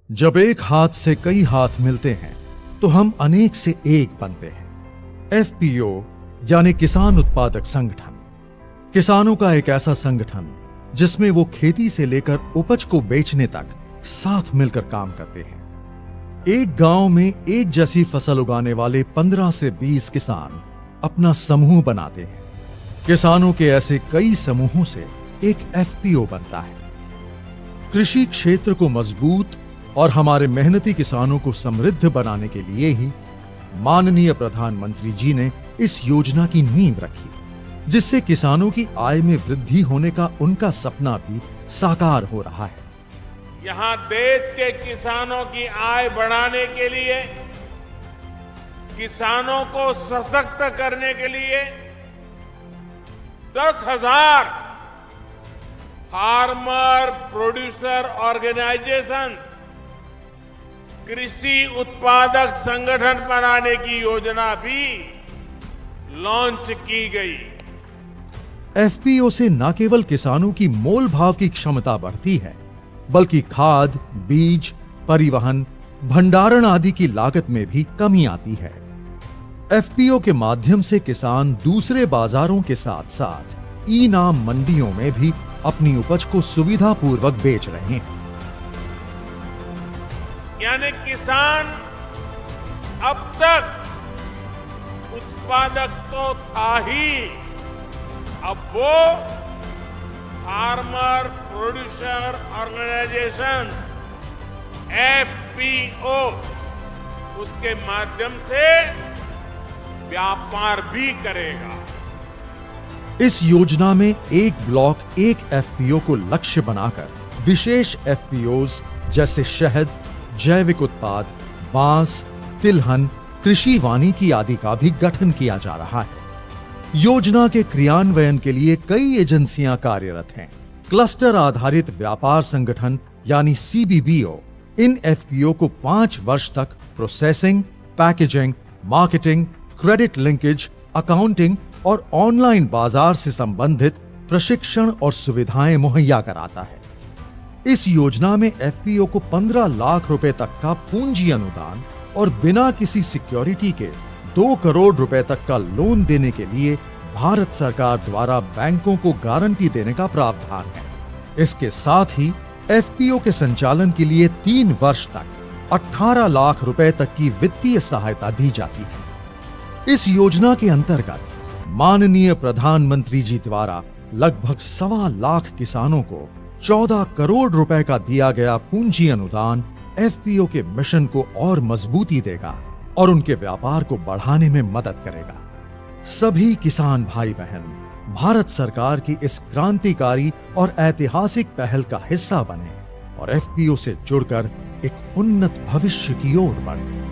जब एक हाथ से कई हाथ मिलते हैं तो हम अनेक से एक बनते हैं। एफपीओ यानी किसान उत्पादक संगठन, किसानों का एक ऐसा संगठन जिसमें वो खेती से लेकर उपज को बेचने तक साथ मिलकर काम करते हैं। एक गांव में एक जैसी फसल उगाने वाले 15 से 20 किसान अपना समूह बनाते हैं। किसानों के ऐसे कई समूहों से एक एफपीओ बनता है। कृषि क्षेत्र को मजबूत और हमारे मेहनती किसानों को समृद्ध बनाने के लिए ही माननीय प्रधानमंत्री जी ने इस योजना की नींव रखी, जिससे किसानों की आय में वृद्धि होने का उनका सपना भी साकार हो रहा है। यहां देश के किसानों की आय बढ़ाने के लिए, किसानों को सशक्त करने के लिए 10,000 फार्मर प्रोड्यूसर ऑर्गेनाइजेशन, कृषि उत्पादक संगठन बनाने की योजना भी लॉन्च की गई। एफपीओ से न केवल किसानों की मोल भाव की क्षमता बढ़ती है, बल्कि खाद, बीज, परिवहन, भंडारण आदि की लागत में भी कमी आती है। एफपीओ के माध्यम से किसान दूसरे बाजारों के साथ साथ ई नाम मंडियों में भी अपनी उपज को सुविधापूर्वक बेच रहे हैं। यानी किसान अब तक उत्पादक तो था ही, अब वो फार्मर प्रोड्यूसर ऑर्गेनाइजेशन एफपीओ, उसके माध्यम से व्यापार भी करेगा। इस योजना में एक ब्लॉक एक एफपीओ को लक्ष्य बनाकर विशेष एफपीओज जैसे शहद, जैविक उत्पाद, बांस, तिलहन, कृषि वानिकी आदि का भी गठन किया जा रहा है। योजना के क्रियान्वयन के लिए कई एजेंसियां कार्यरत हैं। क्लस्टर आधारित व्यापार संगठन यानी सीबीबीओ इन एफपीओ को 5 वर्ष तक processing, packaging, marketing, credit linkage, accounting और ऑनलाइन बाजार से संबंधित प्रशिक्षण और सुविधाएं मुहैया कराता है। इस योजना में एफपीओ को 15 लाख रुपए तक का पूंजी अनुदान और बिना किसी सिक्योरिटी के 2 करोड़ रुपए तक का लोन देने के लिए भारत सरकार द्वारा बैंकों को गारंटी देने का प्रावधान है। इसके साथ ही एफपीओ के संचालन के लिए 3 वर्ष तक 18 लाख रुपए तक की वित्तीय सहायता दी जाती है। इस योजना के अंतर्गत माननीय प्रधानमंत्री जी द्वारा लगभग 1.25 लाख किसानों को 14 करोड़ रुपए का दिया गया पूंजी अनुदान एफपीओ के मिशन को और मजबूती देगा और उनके व्यापार को बढ़ाने में मदद करेगा। सभी किसान भाई बहन भारत सरकार की इस क्रांतिकारी और ऐतिहासिक पहल का हिस्सा बने और एफपीओ से जुड़कर एक उन्नत भविष्य की ओर बढ़े।